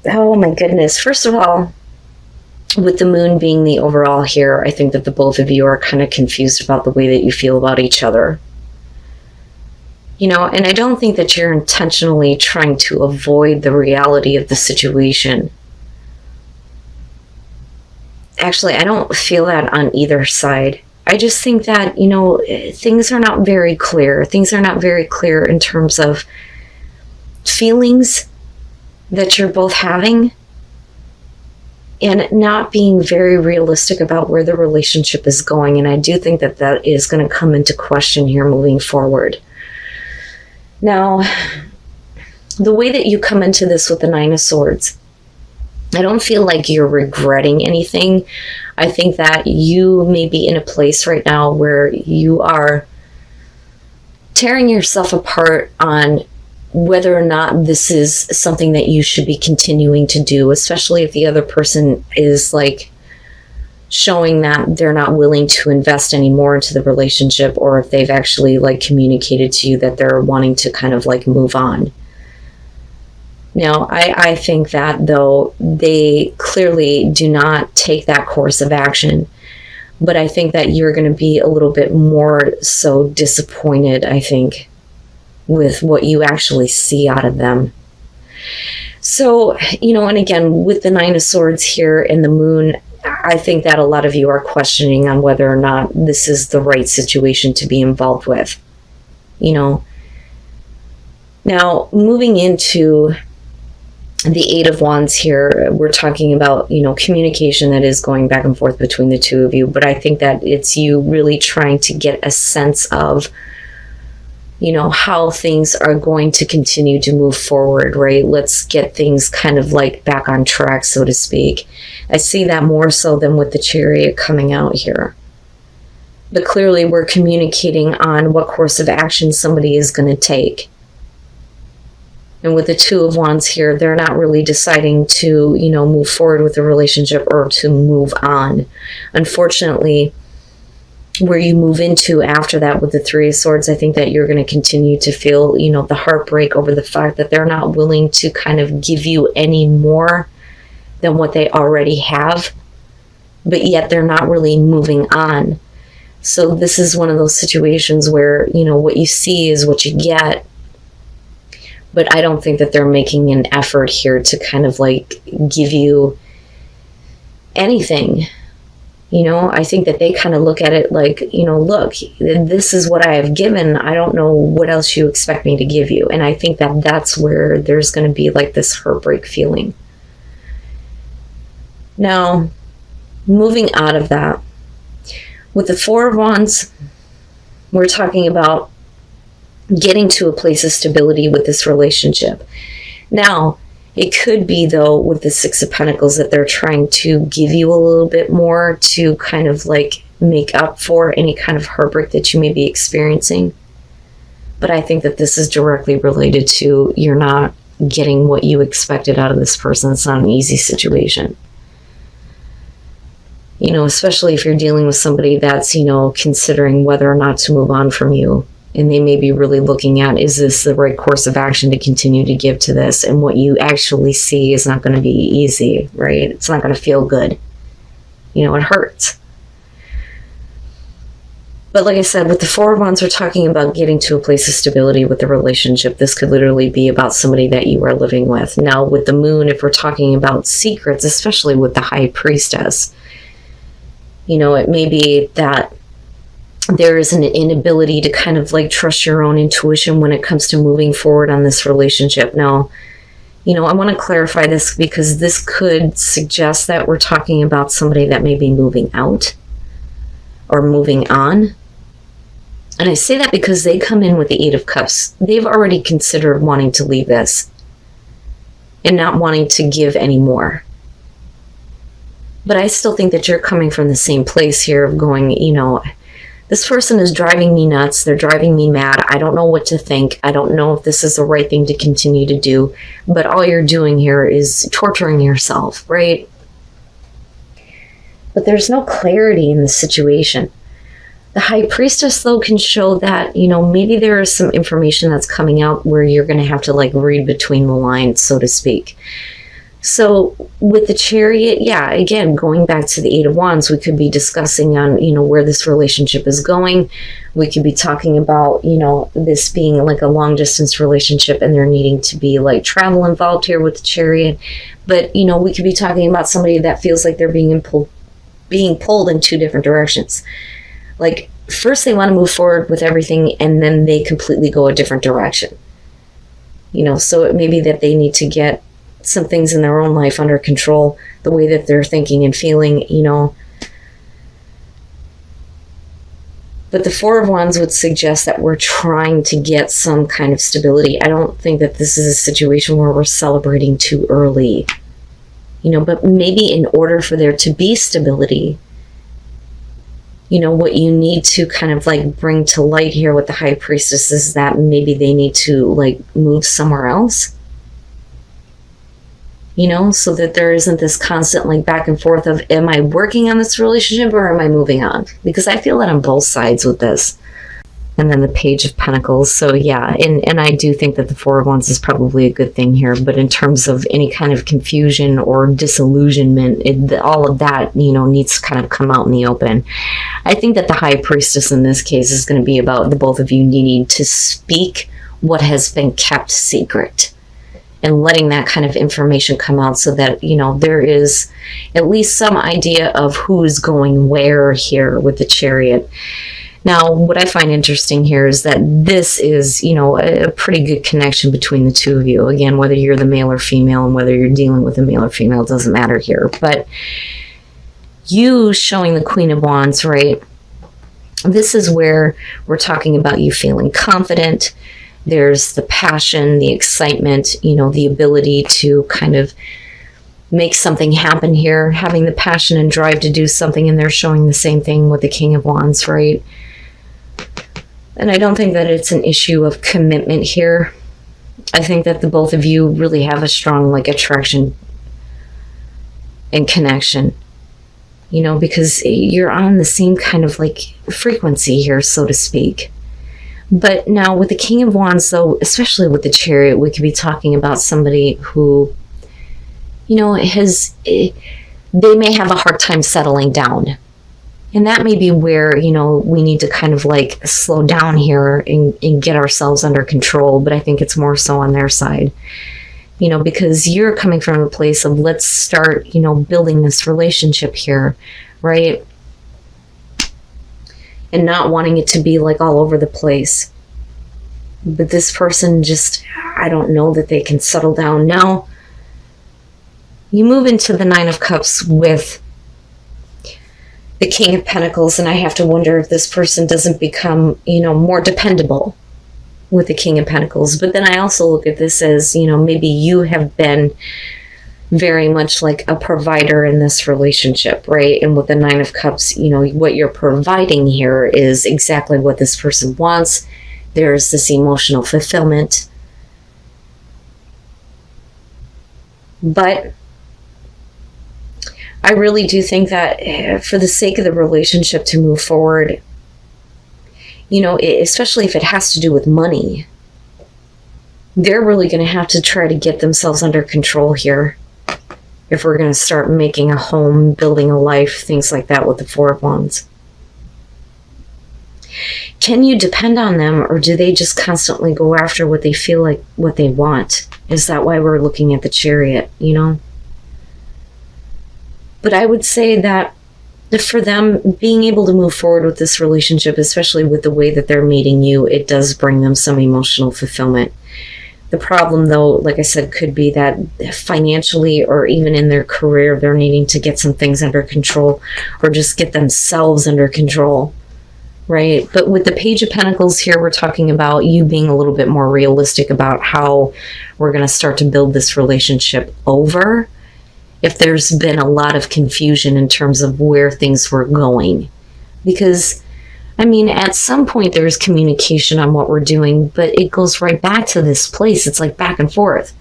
Oh my goodness. First of all, with the moon being the overall here, I think that the both of you are kind of confused about the way that you feel about each other. And I don't think that you're intentionally trying to avoid the reality of the situation. Actually, I don't feel that on either side. I just think that, things are not very clear. Things are not very clear in terms of feelings that you're both having, and not being very realistic about where the relationship is going. And I do think that that is going to come into question here moving forward. Now, the way that you come into this with the Nine of Swords, I don't feel like you're regretting anything. I think that you may be in a place right now where you are tearing yourself apart on whether or not this is something that you should be continuing to do, especially if the other person is like showing that they're not willing to invest any more into the relationship, or if they've actually like communicated to you that they're wanting to kind of like move on. Now, I think that though they clearly do not take that course of action, but I think that you're going to be a little bit more so disappointed, I think, with what you actually see out of them. So, and again, with the Nine of Swords here and the moon, I think that a lot of you are questioning on whether or not this is the right situation to be involved with. Now, moving into the Eight of Wands here, we're talking about, communication that is going back and forth between the two of you. But I think that it's you really trying to get a sense of, how things are going to continue to move forward, right? Let's get things kind of like back on track, so to speak. I see that more so than with the Chariot coming out here. But clearly we're communicating on what course of action somebody is going to take. And with the Two of Wands here, they're not really deciding to, move forward with the relationship or to move on. Unfortunately, where you move into after that with the Three of Swords, I think that you're going to continue to feel, the heartbreak over the fact that they're not willing to kind of give you any more than what they already have, but yet they're not really moving on. So this is one of those situations where, what you see is what you get. But I don't think that they're making an effort here to kind of like give you anything. I think that they kind of look at it like, look, this is what I have given. I don't know what else you expect me to give you. And I think that that's where there's going to be like this heartbreak feeling. Now, moving out of that, with the Four of Wands, we're talking about getting to a place of stability with this relationship. Now, it could be, though, with the Six of Pentacles that they're trying to give you a little bit more to kind of like make up for any kind of heartbreak that you may be experiencing. But I think that this is directly related to you're not getting what you expected out of this person. It's not an easy situation. Especially if you're dealing with somebody that's, considering whether or not to move on from you. And they may be really looking at, is this the right course of action to continue to give to this? And what you actually see is not going to be easy, right? It's not going to feel good. It hurts. But like I said, with the Four of Wands, we're talking about getting to a place of stability with the relationship. This could literally be about somebody that you are living with. Now, with the moon, if we're talking about secrets, especially with the High Priestess, it may be that there is an inability to kind of like trust your own intuition when it comes to moving forward on this relationship. Now, I want to clarify this because this could suggest that we're talking about somebody that may be moving out or moving on. And I say that because they come in with the Eight of Cups. They've already considered wanting to leave this and not wanting to give anymore. But I still think that you're coming from the same place here of going, this person is driving me nuts. They're driving me mad. I don't know what to think. I don't know if this is the right thing to continue to do. But all you're doing here is torturing yourself, right? But there's no clarity in the situation. The High Priestess, though, can show that, maybe there is some information that's coming out where you're going to have to like read between the lines, so to speak. So with the Chariot, yeah, again, going back to the Eight of Wands, we could be discussing on, where this relationship is going. We could be talking about, this being like a long distance relationship and there needing to be like travel involved here with the Chariot. But, we could be talking about somebody that feels like they're being pulled in two different directions. Like, first they want to move forward with everything and then they completely go a different direction. So it may be that they need to get some things in their own life under control, the way that they're thinking and feeling, But the Four of Wands would suggest that we're trying to get some kind of stability. I don't think that this is a situation where we're celebrating too early, but maybe in order for there to be stability, what you need to kind of like bring to light here with the High Priestess is that maybe they need to like move somewhere else. So that there isn't this constant like back and forth of, am I working on this relationship or am I moving on? Because I feel that on both sides with this. And then the Page of Pentacles. So yeah, and I do think that the Four of Wands is probably a good thing here. But in terms of any kind of confusion or disillusionment, all of that, needs to kind of come out in the open. I think that the High Priestess in this case is going to be about the both of you needing to speak what has been kept secret. And letting that kind of information come out so that, there is at least some idea of who's going where here with the Chariot. Now, what I find interesting here is that this is, a pretty good connection between the two of you. Again, whether you're the male or female and whether you're dealing with a male or female doesn't matter here. But you showing the Queen of Wands, right? This is where we're talking about you feeling confident. There's the passion, the excitement, the ability to kind of make something happen here, having the passion and drive to do something, and they're showing the same thing with the King of Wands, right? And I don't think that it's an issue of commitment here. I think that the both of you really have a strong like attraction and connection, because you're on the same kind of like frequency here, so to speak. But now with the King of Wands, though, especially with the Chariot, we could be talking about somebody who, they may have a hard time settling down. And that may be where, we need to kind of like slow down here and get ourselves under control. But I think it's more so on their side, because you're coming from a place of let's start, building this relationship here, right? And not wanting it to be like all over the place. But this person just, I don't know that they can settle down. Now, you move into the Nine of Cups with the King of Pentacles, and I have to wonder if this person doesn't become, more dependable with the King of Pentacles. But then I also look at this as, maybe you have been very much like a provider in this relationship, right? And with the Nine of Cups, what you're providing here is exactly what this person wants. There's this emotional fulfillment. But I really do think that for the sake of the relationship to move forward, especially if it has to do with money, they're really going to have to try to get themselves under control here. If we're going to start making a home, building a life, things like that with the Four of Wands. Can you depend on them, or do they just constantly go after what they feel like, what they want? Is that why we're looking at the Chariot, But I would say that for them, being able to move forward with this relationship, especially with the way that they're meeting you, it does bring them some emotional fulfillment. The problem, though, like I said, could be that financially or even in their career, they're needing to get some things under control or just get themselves under control, right? But with the Page of Pentacles here, we're talking about you being a little bit more realistic about how we're going to start to build this relationship over if there's been a lot of confusion in terms of where things were going. Because at some point there's communication on what we're doing, but it goes right back to this place. It's like back and forth.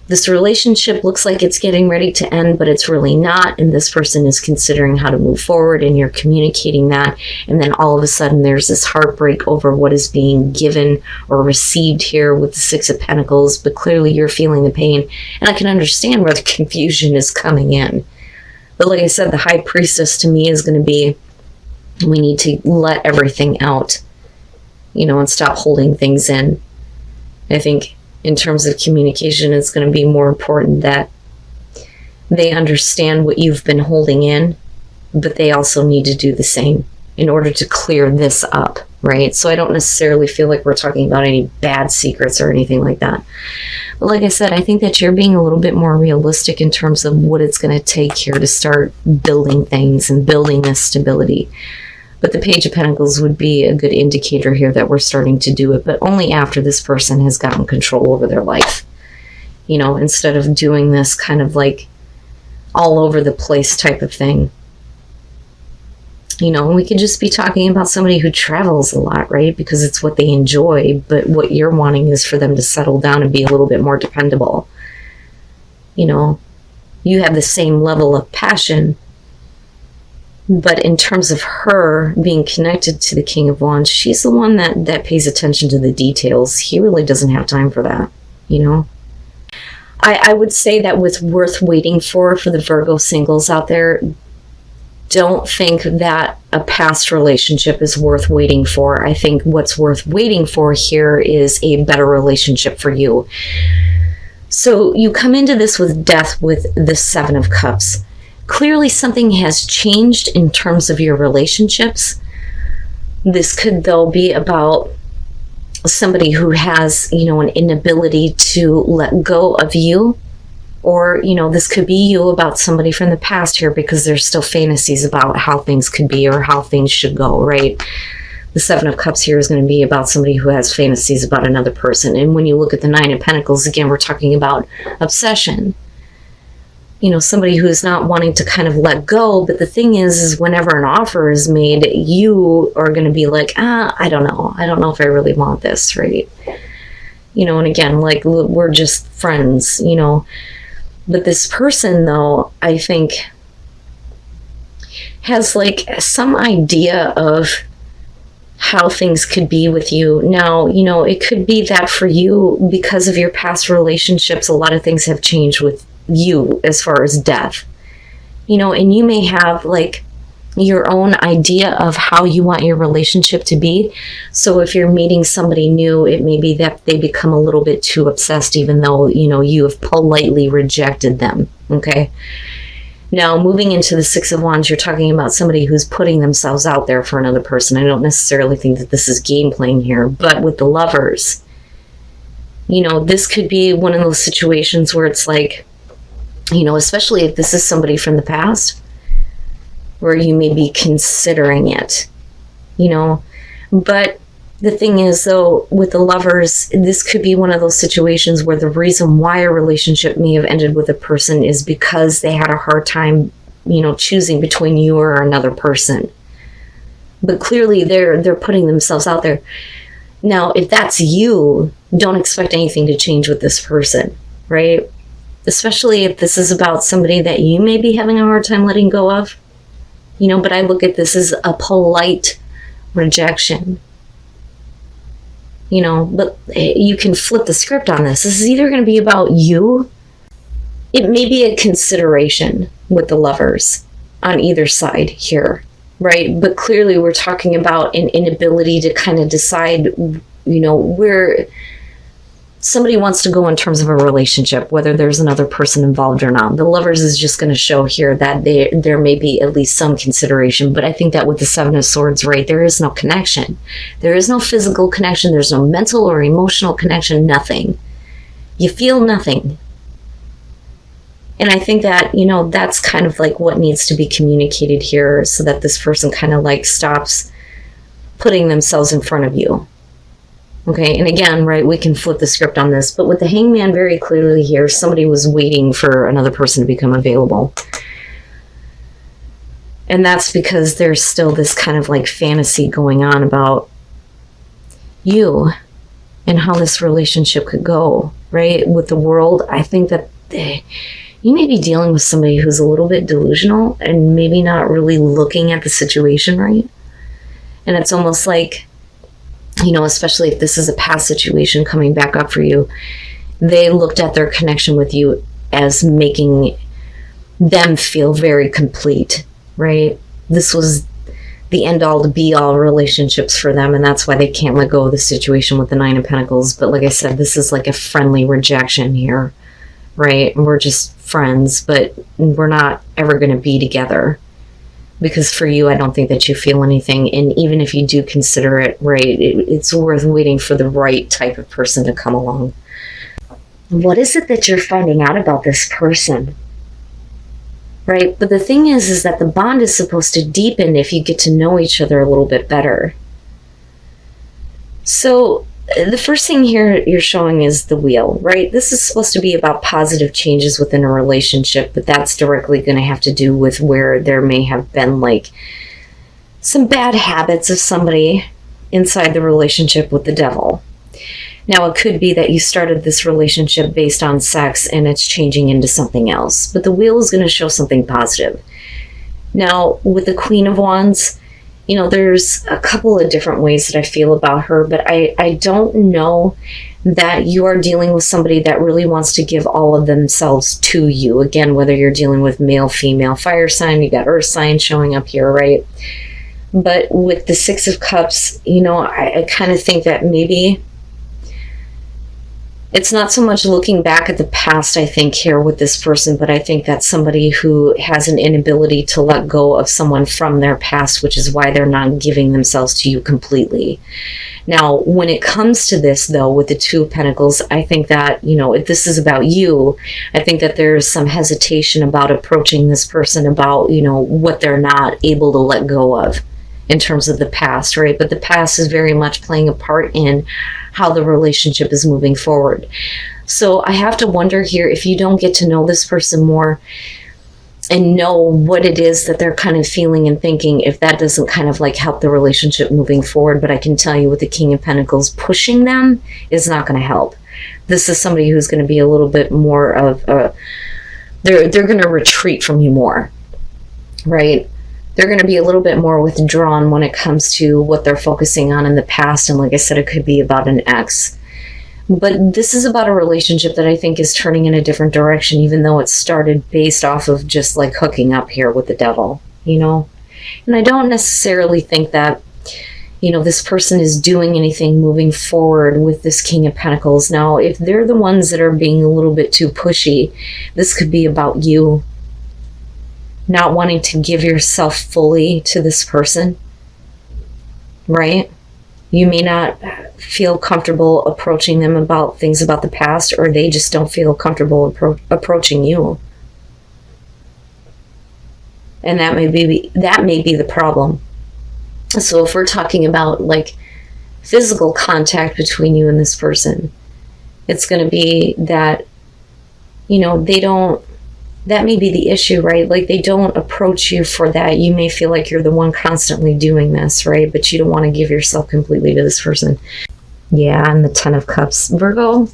This relationship looks like it's getting ready to end, but it's really not. And this person is considering how to move forward, and you're communicating that. And then all of a sudden there's this heartbreak over what is being given or received here with the Six of Pentacles. But clearly you're feeling the pain. And I can understand where the confusion is coming in. But like I said, the High Priestess to me is going to be, we need to let everything out, you know, and stop holding things in. I think in terms of communication, it's going to be more important that they understand what you've been holding in, but they also need to do the same in order to clear this up, right? So I don't necessarily feel like we're talking about any bad secrets or anything like that. But like I said, I think that you're being a little bit more realistic in terms of what it's going to take here to start building things and building this stability. But the Page of Pentacles would be a good indicator here that we're starting to do it, but only after this person has gotten control over their life. You know, instead of doing this kind of like all over the place type of thing. You know, we could just be talking about somebody who travels a lot, right? Because it's what they enjoy, but what you're wanting is for them to settle down and be a little bit more dependable. You know, you have the same level of passion, but in terms of her being connected to the King of Wands, she's the one that pays attention to the details. He really doesn't have time for that, you know? I would say that what's worth waiting for the Virgo singles out there, don't think that a past relationship is worth waiting for. I think what's worth waiting for here is a better relationship for you. So you come into this with Death with the Seven of Cups. Clearly something has changed in terms of your relationships. This could, though, be about somebody who has, you know, an inability to let go of you. Or, you know, this could be you about somebody from the past here, because there's still fantasies about how things could be or how things should go, right? The Seven of Cups here is going to be about somebody who has fantasies about another person. And when you look at the Nine of Pentacles, again, we're talking about obsession. You know, somebody who's not wanting to kind of let go. But the thing is whenever an offer is made, you are going to be like, I don't know. I don't know if I really want this, right? You know, and again, like, we're just friends, you know. But this person, though, I think has like some idea of how things could be with you. Now, you know, it could be that for you, because of your past relationships, a lot of things have changed with you as far as death, you know, and you may have like your own idea of how you want your relationship to be. So if you're meeting somebody new, it may be that they become a little bit too obsessed, even though, you know, you have politely rejected them. Okay. Now, moving into the Six of Wands, you're talking about somebody who's putting themselves out there for another person. I don't necessarily think that this is game playing here, but with the Lovers, you know, this could be one of those situations where it's like, you know, especially if this is somebody from the past, where you may be considering it, you know. But the thing is, though, with the Lovers, this could be one of those situations where the reason why a relationship may have ended with a person is because they had a hard time, you know, choosing between you or another person. But clearly they're putting themselves out there. Now, if that's you, don't expect anything to change with this person, right? Especially if this is about somebody that you may be having a hard time letting go of. You know, but I look at this as a polite rejection. You know, but you can flip the script on this. This is either going to be about you. It may be a consideration with the Lovers on either side here, right? But clearly we're talking about an inability to kind of decide, you know, where somebody wants to go in terms of a relationship, whether there's another person involved or not. The Lovers is just going to show here that there may be at least some consideration. But I think that with the Seven of Swords, right, there is no connection. There is no physical connection. There's no mental or emotional connection, nothing. You feel nothing. And I think that, you know, that's kind of like what needs to be communicated here, so that this person kind of like stops putting themselves in front of you. Okay, and again, right, we can flip the script on this, but with the Hangman very clearly here, somebody was waiting for another person to become available. And that's because there's still this kind of like fantasy going on about you and how this relationship could go, right? With the world, I think that you may be dealing with somebody who's a little bit delusional and maybe not really looking at the situation right. And it's almost like, you know, especially if this is a past situation coming back up for you, they looked at their connection with you as making them feel very complete, right? This was the end all to be all relationships for them, and that's why they can't let go of the situation with the Nine of Pentacles. But like I said, this is like a friendly rejection here, right? We're just friends, but we're not ever going to be together. Because for you, I don't think that you feel anything. And even if you do consider it, right, it's worth waiting for the right type of person to come along. What is it that you're finding out about this person? Right? But the thing is that the bond is supposed to deepen if you get to know each other a little bit better. So the first thing here you're showing is the wheel, right? This is supposed to be about positive changes within a relationship, but that's directly going to have to do with where there may have been like some bad habits of somebody inside the relationship with the devil. Now, it could be that you started this relationship based on sex and it's changing into something else, but the wheel is going to show something positive. Now, with the Queen of Wands, you know, there's a couple of different ways that I feel about her, but I don't know that you are dealing with somebody that really wants to give all of themselves to you. Again, whether you're dealing with male, female, fire sign, you got earth sign showing up here, right? But with the Six of Cups, you know, I kind of think that maybe it's not so much looking back at the past, I think, here with this person, but I think that's somebody who has an inability to let go of someone from their past, which is why they're not giving themselves to you completely. Now, when it comes to this, though, with the Two of Pentacles, I think that, you know, if this is about you, I think that there's some hesitation about approaching this person about, you know, what they're not able to let go of in terms of the past, right? But the past is very much playing a part in how the relationship is moving forward. So I have to wonder here, if you don't get to know this person more and know what it is that they're kind of feeling and thinking, if that doesn't kind of like help the relationship moving forward. But I can tell you with the King of Pentacles, pushing them is not going to help. This is somebody who's going to be a little bit more of they're going to retreat from you more, right? They're going to be a little bit more withdrawn when it comes to what they're focusing on in the past. And like I said, it could be about an ex. But this is about a relationship that I think is turning in a different direction, even though it started based off of just like hooking up here with the devil, you know? And I don't necessarily think that, you know, this person is doing anything moving forward with this King of Pentacles. Now, if they're the ones that are being a little bit too pushy, this could be about you not wanting to give yourself fully to this person, right? You may not feel comfortable approaching them about things about the past, or they just don't feel comfortable approaching you. And that may be the problem. So if we're talking about like physical contact between you and this person, it's going to be that, you know, that may be the issue, right? Like they don't approach you for that. You may feel like you're the one constantly doing this, right? But you don't want to give yourself completely to this person. Yeah, and the Ten of Cups. Virgo,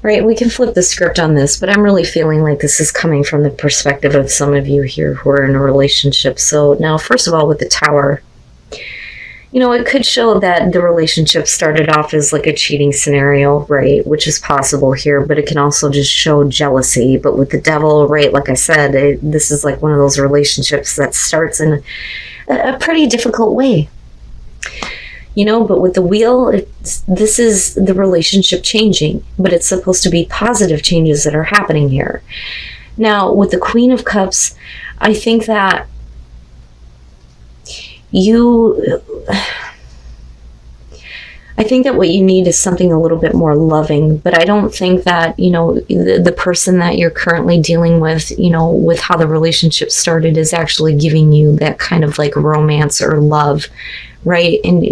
right? We can flip the script on this, but I'm really feeling like this is coming from the perspective of some of you here who are in a relationship. So now, first of all, with the Tower, you know, it could show that the relationship started off as like a cheating scenario, right? Which is possible here, but it can also just show jealousy. But with the Devil, right, like I said, this is like one of those relationships that starts in a pretty difficult way. You know, but with the Wheel, this is the relationship changing, but it's supposed to be positive changes that are happening here. Now, with the Queen of Cups, I think that what you need is something a little bit more loving, but I don't think that, you know, the person that you're currently dealing with, you know, with how the relationship started is actually giving you that kind of like romance or love, right? And they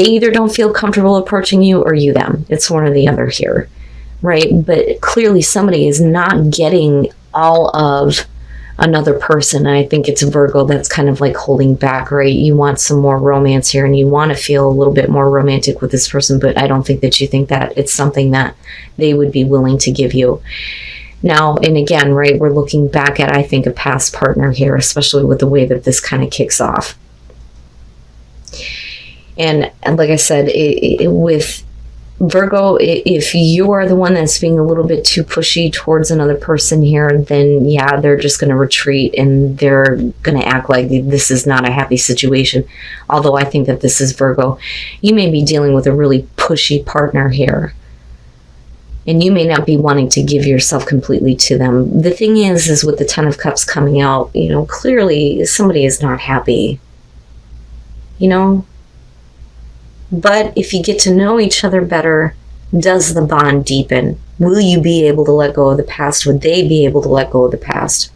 either don't feel comfortable approaching you or you them. It's one or the other here, right? But clearly somebody is not getting all of another person. And I think it's Virgo that's kind of like holding back, right? You want some more romance here and you want to feel a little bit more romantic with this person, but I don't think that you think that it's something that they would be willing to give you. Now, and again, right, we're looking back at, I think, a past partner here, especially with the way that this kind of kicks off. And like I said, with Virgo, if you are the one that's being a little bit too pushy towards another person here, then yeah, they're just going to retreat and they're going to act like this is not a happy situation. Although I think that this is Virgo. You may be dealing with a really pushy partner here, and you may not be wanting to give yourself completely to them. The thing is with the Ten of Cups coming out, you know, clearly somebody is not happy, you know. But if you get to know each other better, does the bond deepen? Will you be able to let go of the past? Would they be able to let go of the past?